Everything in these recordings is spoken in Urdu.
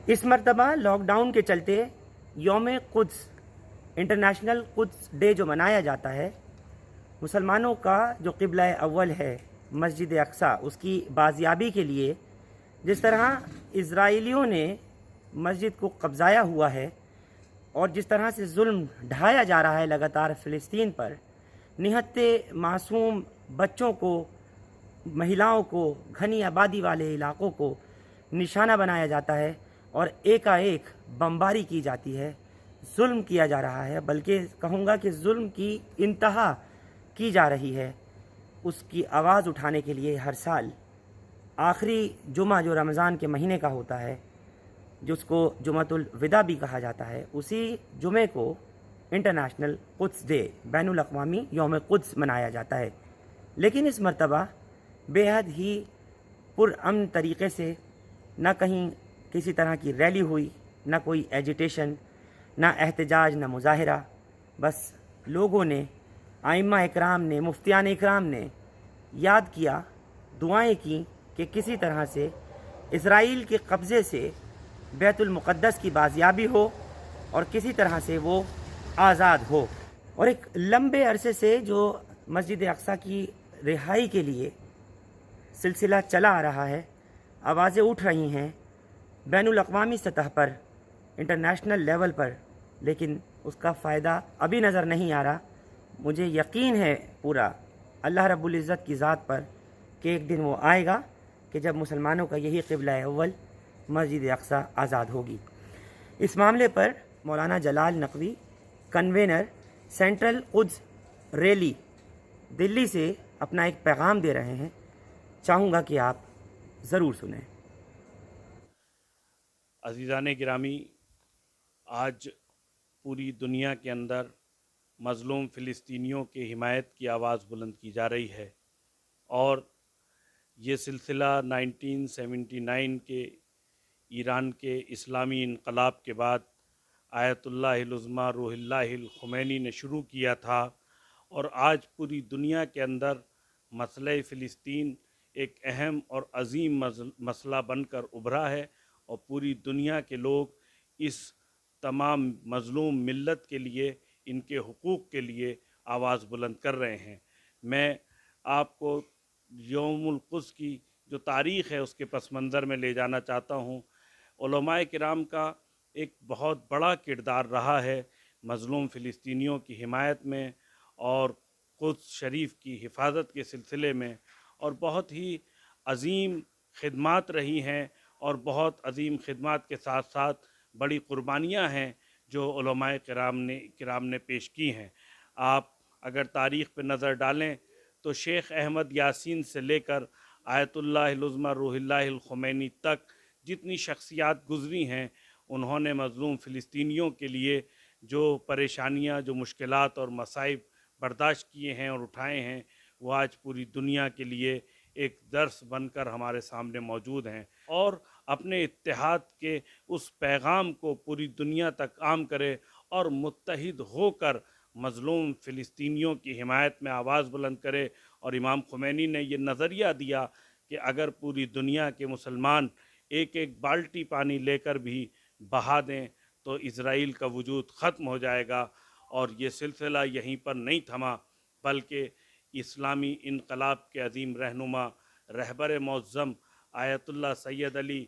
اس مرتبہ لاک ڈاؤن کے چلتے یوم قدس انٹرنیشنل قدس ڈے جو منایا جاتا ہے، مسلمانوں کا جو قبلہ اول ہے مسجد اقصیٰ، اس کی بازیابی کے لیے جس طرح اسرائیلیوں نے مسجد کو قبضایا ہوا ہے اور جس طرح سے ظلم ڈھایا جا رہا ہے لگاتار فلسطین پر، نہتے معصوم بچوں کو، مہیلاؤں کو، گھنی آبادی والے علاقوں کو نشانہ بنایا جاتا ہے اور ایک بمباری کی جاتی ہے، ظلم کیا جا رہا ہے، بلکہ کہوں گا کہ ظلم کی انتہا کی جا رہی ہے۔ اس کی آواز اٹھانے کے لیے ہر سال آخری جمعہ جو رمضان کے مہینے کا ہوتا ہے، جس کو جمعۃ الوداع بھی کہا جاتا ہے، اسی جمعے کو انٹرنیشنل قدس ڈے، بین الاقوامی یوم قدس منایا جاتا ہے۔ لیکن اس مرتبہ بے حد ہی پرامن طریقے سے، نہ کہیں کسی طرح کی ریلی ہوئی، نہ کوئی ایجیٹیشن، نہ احتجاج، نہ مظاہرہ، بس لوگوں نے، ائمہ اکرام نے، مفتیان اکرام نے یاد کیا، دعائیں کیں کہ کسی طرح سے اسرائیل کے قبضے سے بیت المقدس کی بازیابی ہو اور کسی طرح سے وہ آزاد ہو۔ اور ایک لمبے عرصے سے جو مسجد اقصیٰ کی رہائی کے لیے سلسلہ چلا آ رہا ہے، آوازیں اٹھ رہی ہیں بین الاقوامی سطح پر، انٹرنیشنل لیول پر، لیکن اس کا فائدہ ابھی نظر نہیں آ رہا۔ مجھے یقین ہے پورا اللہ رب العزت کی ذات پر کہ ایک دن وہ آئے گا کہ جب مسلمانوں کا یہی قبلہ اول مسجد اقصیٰ آزاد ہوگی۔ اس معاملے پر مولانا جلال نقوی، کنوینر سینٹرل قدس ریلی دلی سے اپنا ایک پیغام دے رہے ہیں، چاہوں گا کہ آپ ضرور سنیں۔ عزیزان گرامی، آج پوری دنیا کے اندر مظلوم فلسطینیوں کی حمایت کی آواز بلند کی جا رہی ہے، اور یہ سلسلہ 1979 کے ایران کے اسلامی انقلاب کے بعد آیت اللہ العظمیٰ روح اللہ الخمینی نے شروع کیا تھا، اور آج پوری دنیا کے اندر مسئلہ فلسطین ایک اہم اور عظیم مسئلہ بن کر ابھرا ہے، اور پوری دنیا کے لوگ اس تمام مظلوم ملت کے لیے، ان کے حقوق کے لیے آواز بلند کر رہے ہیں۔ میں آپ کو یوم القدس کی جو تاریخ ہے اس کے پس منظر میں لے جانا چاہتا ہوں۔ علماء کرام کا ایک بہت بڑا کردار رہا ہے مظلوم فلسطینیوں کی حمایت میں اور قدس شریف کی حفاظت کے سلسلے میں، اور بہت ہی عظیم خدمات رہی ہیں، اور بہت عظیم خدمات کے ساتھ ساتھ بڑی قربانیاں ہیں جو علماء کرام نے پیش کی ہیں۔ آپ اگر تاریخ پہ نظر ڈالیں تو شیخ احمد یاسین سے لے کر آیت اللہ العظمیٰ روح اللہ الخمینی تک جتنی شخصیات گزری ہیں، انہوں نے مظلوم فلسطینیوں کے لیے جو پریشانیاں، جو مشکلات اور مصائب برداشت کیے ہیں اور اٹھائے ہیں، وہ آج پوری دنیا کے لیے ایک درس بن کر ہمارے سامنے موجود ہیں، اور اپنے اتحاد کے اس پیغام کو پوری دنیا تک عام کرے اور متحد ہو کر مظلوم فلسطینیوں کی حمایت میں آواز بلند کرے۔ اور امام خمینی نے یہ نظریہ دیا کہ اگر پوری دنیا کے مسلمان ایک ایک بالٹی پانی لے کر بھی بہا دیں تو اسرائیل کا وجود ختم ہو جائے گا۔ اور یہ سلسلہ یہیں پر نہیں تھما، بلکہ اسلامی انقلاب کے عظیم رہنما، رہبر معظم آیت اللہ سید علی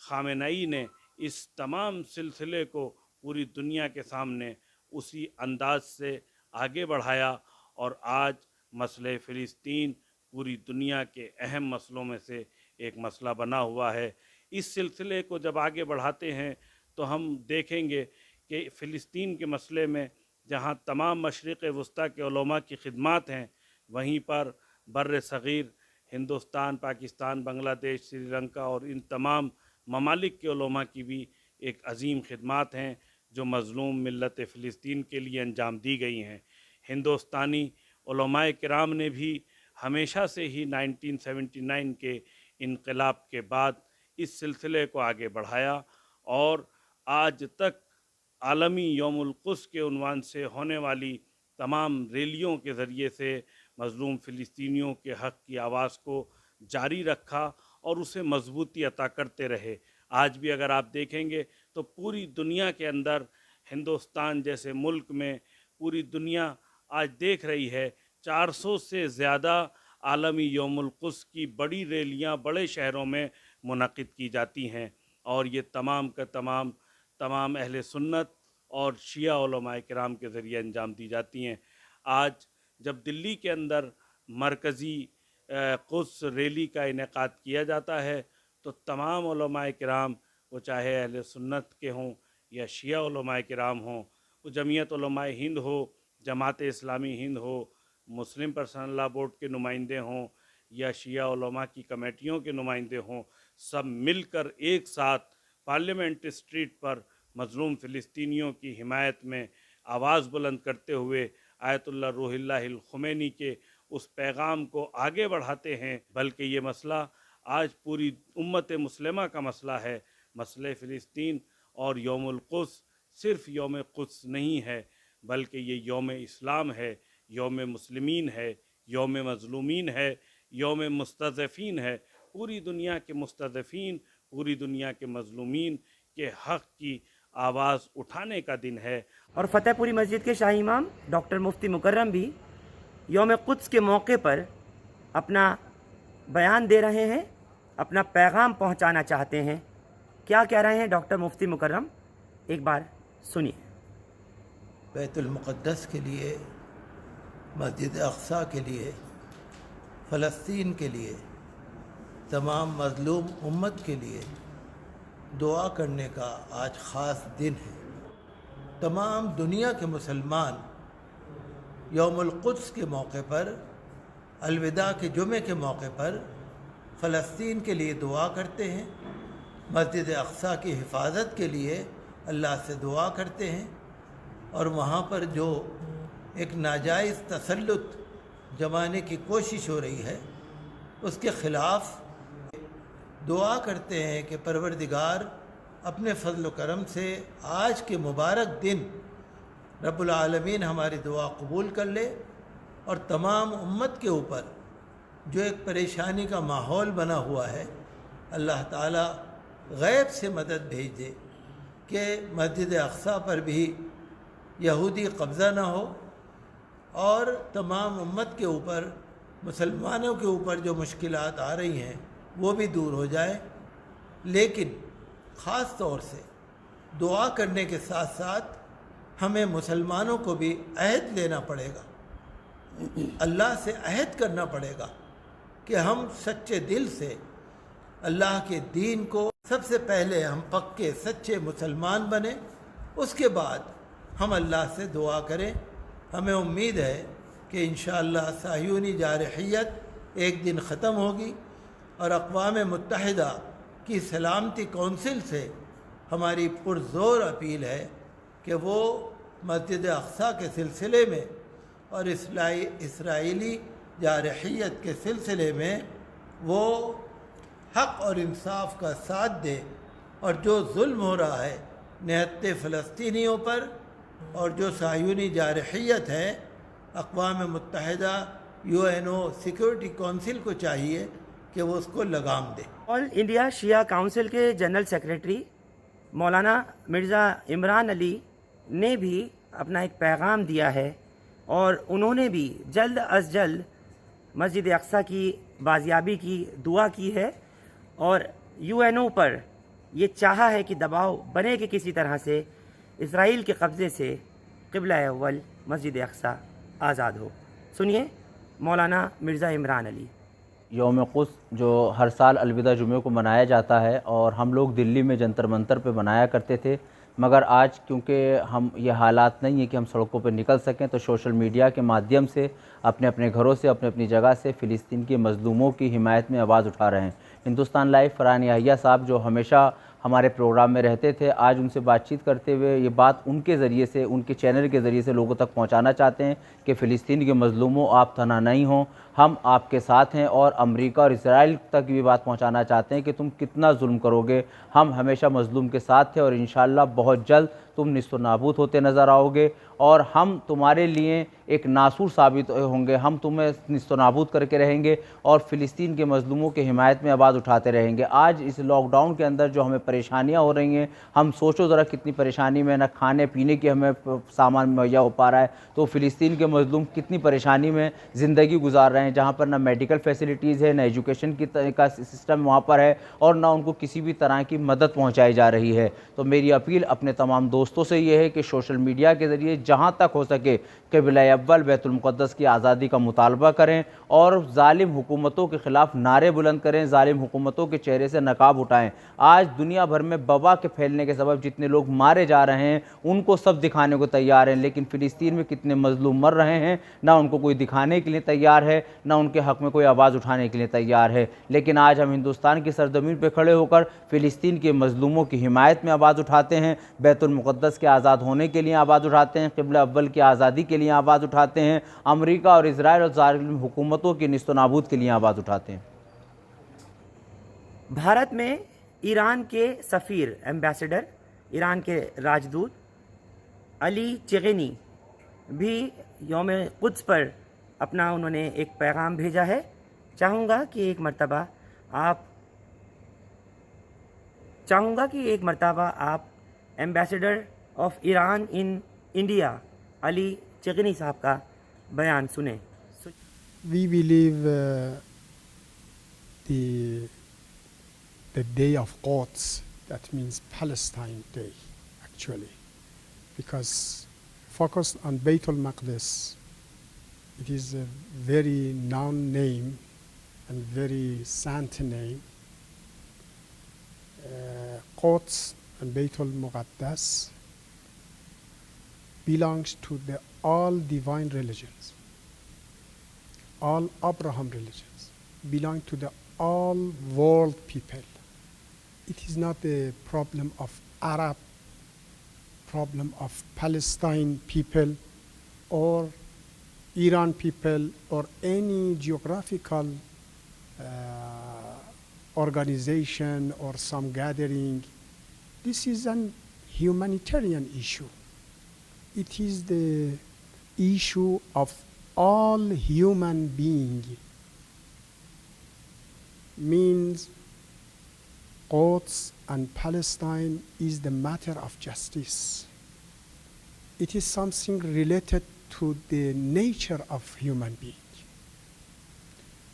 خامنئی نے اس تمام سلسلے کو پوری دنیا کے سامنے اسی انداز سے آگے بڑھایا، اور آج مسئلہ فلسطین پوری دنیا کے اہم مسئلوں میں سے ایک مسئلہ بنا ہوا ہے۔ اس سلسلے کو جب آگے بڑھاتے ہیں تو ہم دیکھیں گے کہ فلسطین کے مسئلے میں جہاں تمام مشرق وسطیٰ کے علماء کی خدمات ہیں، وہیں پر بر صغیر ہندوستان، پاکستان، بنگلہ دیش، سری لنکا اور ان تمام ممالک کے علماء کی بھی ایک عظیم خدمات ہیں جو مظلوم ملت فلسطین کے لیے انجام دی گئی ہیں۔ ہندوستانی علماء کرام نے بھی ہمیشہ سے ہی 1979 کے انقلاب کے بعد اس سلسلے کو آگے بڑھایا، اور آج تک عالمی یوم القدس کے عنوان سے ہونے والی تمام ریلیوں کے ذریعے سے مظلوم فلسطینیوں کے حق کی آواز کو جاری رکھا اور اسے مضبوطی عطا کرتے رہے۔ آج بھی اگر آپ دیکھیں گے تو پوری دنیا کے اندر ہندوستان جیسے ملک میں پوری دنیا آج دیکھ رہی ہے 400 سے زیادہ عالمی یوم القدس کی بڑی ریلیاں بڑے شہروں میں منعقد کی جاتی ہیں، اور یہ تمام کا تمام اہل سنت اور شیعہ علماء کرام کے ذریعے انجام دی جاتی ہیں۔ آج جب دلی کے اندر مرکزی قدس ریلی کا انعقاد کیا جاتا ہے تو تمام علماء کرام، وہ چاہے اہل سنت کے ہوں یا شیعہ علماء کرام ہوں، وہ جمعیت علماء ہند ہو، جماعت اسلامی ہند ہو، مسلم پرسنل لاء بورڈ کے نمائندے ہوں یا شیعہ علماء کی کمیٹیوں کے نمائندے ہوں، سب مل کر ایک ساتھ پارلیمنٹ اسٹریٹ پر مظلوم فلسطینیوں کی حمایت میں آواز بلند کرتے ہوئے آیت اللہ روح اللہ الخمینی کے اس پیغام کو آگے بڑھاتے ہیں۔ بلکہ یہ مسئلہ آج پوری امت مسلمہ کا مسئلہ ہے۔ مسئلہ فلسطین اور یوم القدس صرف یوم قدس نہیں ہے، بلکہ یہ یوم اسلام ہے، یوم مسلمین ہے، یوم مظلومین ہے، یوم مستضعفین ہے۔ پوری دنیا کے مستضعفین، پوری دنیا کے مظلومین کے حق کی آواز اٹھانے کا دن ہے۔ اور فتح پوری مسجد کے شاہی امام ڈاکٹر مفتی مکرم بھی یوم قدس کے موقع پر اپنا بیان دے رہے ہیں، اپنا پیغام پہنچانا چاہتے ہیں۔ کیا کہہ رہے ہیں ڈاکٹر مفتی مکرم؟ ایک بار سنیے۔ بیت المقدس کے لیے، مسجد اقصیٰ کے لیے، فلسطین کے لیے، تمام مظلوم امت کے لیے دعا کرنے کا آج خاص دن ہے۔ تمام دنیا کے مسلمان یوم القدس کے موقع پر، الوداع کے جمعے کے موقع پر فلسطین کے لیے دعا کرتے ہیں، مسجد اقصیٰ کی حفاظت کے لیے اللہ سے دعا کرتے ہیں، اور وہاں پر جو ایک ناجائز تسلط جمانے کی کوشش ہو رہی ہے اس کے خلاف دعا کرتے ہیں کہ پروردگار اپنے فضل و کرم سے آج کے مبارک دن رب العالمین ہماری دعا قبول کر لے، اور تمام امت کے اوپر جو ایک پریشانی کا ماحول بنا ہوا ہے اللہ تعالیٰ غیب سے مدد بھیج دے کہ مسجد اقصیٰ پر بھی یہودی قبضہ نہ ہو، اور تمام امت کے اوپر، مسلمانوں کے اوپر جو مشکلات آ رہی ہیں وہ بھی دور ہو جائے۔ لیکن خاص طور سے دعا کرنے کے ساتھ ساتھ ہمیں مسلمانوں کو بھی عہد لینا پڑے گا، اللہ سے عہد کرنا پڑے گا کہ ہم سچے دل سے اللہ کے دین کو، سب سے پہلے ہم پکے سچے مسلمان بنیں، اس کے بعد ہم اللہ سے دعا کریں۔ ہمیں امید ہے کہ انشاءاللہ صہیونی جارحیت ایک دن ختم ہوگی، اور اقوام متحدہ کی سلامتی کونسل سے ہماری پرزور اپیل ہے کہ وہ مسجد اقصیٰ کے سلسلے میں اور اسرائیلی جارحیت کے سلسلے میں وہ حق اور انصاف کا ساتھ دے، اور جو ظلم ہو رہا ہے نہتے فلسطینیوں پر اور جو صہیونی جارحیت ہے، اقوام متحدہ UNO سیکورٹی کونسل کو چاہیے کہ وہ اس کو لگام دے۔ آل انڈیا شیعہ کاؤنسل کے جنرل سیکریٹری مولانا مرزا عمران علی نے بھی اپنا ایک پیغام دیا ہے، اور انہوں نے بھی جلد از جلد مسجد اقصیٰ کی بازیابی کی دعا کی ہے، اور UNO پر یہ چاہا ہے کہ دباؤ بنے کہ کسی طرح سے اسرائیل کے قبضے سے قبلہ اول مسجد اقصیٰ آزاد ہو۔ سنیے مولانا مرزا عمران علی۔ یوم قدس جو ہر سال الوداع جمعے کو منایا جاتا ہے، اور ہم لوگ دلی میں جنتر منتر پہ منایا کرتے تھے، مگر آج کیونکہ ہم یہ حالات نہیں ہیں کہ ہم سڑکوں پہ نکل سکیں، تو سوشل میڈیا کے مادھیم سے اپنے اپنے گھروں سے، اپنی جگہ سے فلسطین کے مظلوموں کی حمایت میں آواز اٹھا رہے ہیں۔ ہندوستان لائیو فرحان یحییٰ صاحب جو ہمیشہ ہمارے پروگرام میں رہتے تھے، آج ان سے بات چیت کرتے ہوئے یہ بات ان کے ذریعے سے، ان کے چینل کے ذریعے سے لوگوں تک پہنچانا چاہتے ہیں کہ فلسطین کے مظلوموں آپ تنہا نہیں ہوں، ہم آپ کے ساتھ ہیں اور امریکہ اور اسرائیل تک بھی بات پہنچانا چاہتے ہیں کہ تم کتنا ظلم کرو گے، ہم ہمیشہ مظلوم کے ساتھ تھے اور انشاءاللہ بہت جلد تم نیست و نابود ہوتے نظر آؤ گے اور ہم تمہارے لیے ایک ناصور ثابت ہوں گے، ہم تمہیں نیست و نابود کر کے رہیں گے اور فلسطین کے مظلوموں کے حمایت میں آواز اٹھاتے رہیں گے۔ آج اس لاک ڈاؤن کے اندر جو ہمیں پریشانیاں ہو رہی ہیں، ہم سوچو ذرا کتنی پریشانی میں، نہ کھانے پینے کی ہمیں سامان مہیا ہو پا رہا ہے، تو فلسطین کے مظلوم کتنی پریشانی میں زندگی گزار رہے ہیں، جہاں پر نہ میڈیکل فیسلٹیز ہے، نہ ایجوکیشن کا سسٹم وہاں پر ہے اور نہ ان کو کسی بھی طرح کی مدد پہنچائی جا رہی ہے۔ تو میری اپیل اپنے تمام دوستوں سے یہ ہے کہ سوشل میڈیا کے ذریعے جہاں تک ہو سکے قبلہ اول بیت المقدس کی آزادی کا مطالبہ کریں اور ظالم حکومتوں کے خلاف نعرے بلند کریں، ظالم حکومتوں کے چہرے سے نقاب اٹھائیں۔ آج دنیا بھر میں وبا کے پھیلنے کے سبب جتنے لوگ مارے جا رہے ہیں ان کو سب دکھانے کو تیار ہیں، لیکن فلسطین میں کتنے مظلوم مر رہے ہیں، نہ ان کو کوئی دکھانے کے لیے تیار ہے، نہ ان کے حق میں کوئی آواز اٹھانے کے لیے تیار ہے۔ لیکن آج ہم ہندوستان کی سرزمین پہ کھڑے ہو کر فلسطین کے مظلوموں کی حمایت میں آواز اٹھاتے ہیں، بیت المقدس کے آزاد ہونے کے لیے آواز اٹھاتے ہیں، قبلہ اول کی آزادی کے لیے آواز اٹھاتے ہیں، امریکہ اور اسرائیل اور ظالم حکومتوں کی نیست و نابود کے لیے آواز اٹھاتے ہیں۔ بھارت میں ایران کے سفیر ایمبیسڈر، ایران کے راجدوت علی چغینی بھی یوم قدس پر اپنا انہوں نے ایک پیغام بھیجا ہے۔ چاہوں گا کہ ایک مرتبہ آپ ambassador of Iran in India Ali Chegeni صاحب کا بیان سنیں۔ We believe the day of Quds, that means Palestine Day, actually, because focused on Beit al-Maqdis, it is a very known name and very saint name. Quds and Beit al-Muqaddas belongs to the all divine religions. All Abraham religions belong to the all world people. It is not a problem of Arab, problem of Palestine people or Iran people or any geographical organization or some gathering. This is an humanitarian issue. It is the issue of all human being. Means Quds and Palestine is the matter of justice. It is something related to the nature of human being.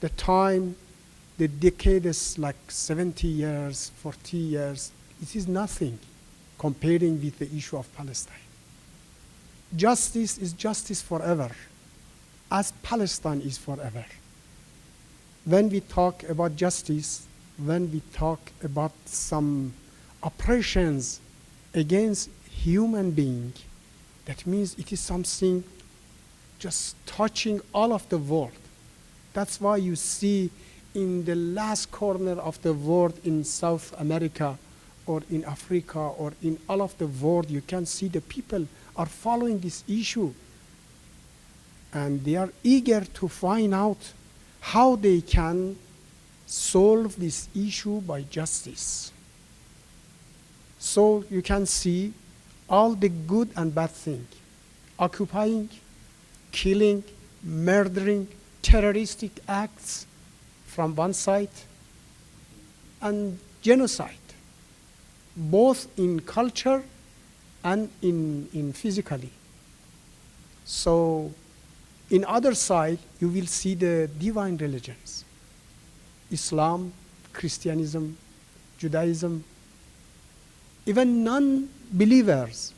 The time, the decades like 70 years, 40 years, it is nothing comparing with the issue of Palestine. Justice is justice forever, as Palestine is forever. When we talk about justice, when we talk about some oppressions against human being, that means it is something just touching all of the world. That's why you see in the last corner of the world in South America or in Africa or in all of the world, you can see the people are following this issue. And they are eager to find out how they can solve this issue by justice. So you can see all the good and bad things, occupying, killing, murdering, terroristic acts from one side, and genocide, both in culture and in physically. So in other side, you will see the divine religions, Islam, Christianism, Judaism, even non-believers,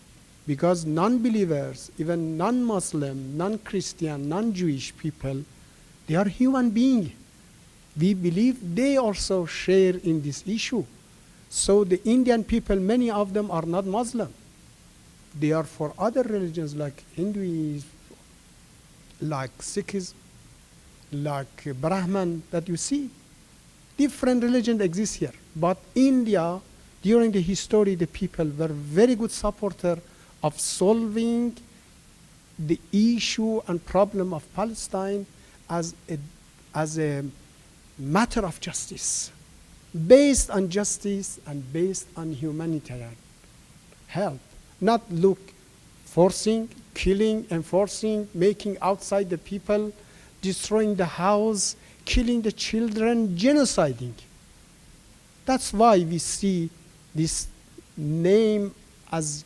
because non-believers, even non-Muslim, non-Christian, non-Jewish people, they are human beings. We believe they also share in this issue. So the Indian people, many of them are not Muslim. They are for other religions like Hinduism, like Sikhism, like Brahman, that you see. Different religions exist here. But India, during the history, the people were very good supporters of solving the issue and problem of Palestine as a as a matter of justice, based on justice and based on humanitarian help, not look forcing, killing, enforcing, making outside the people, destroying the house, killing the children, genociding. That's why we see this name as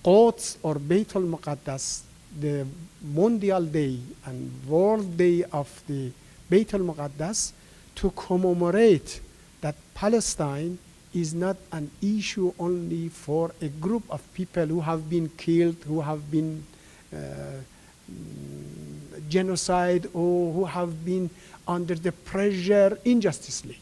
Quds or Bayt al-Muqaddas, the Mondial Day and World Day of the Bayt al-Muqaddas, to commemorate that Palestine is not an issue only for a group of people who have been killed, who have been genocide, or who have been under the pressure injustly.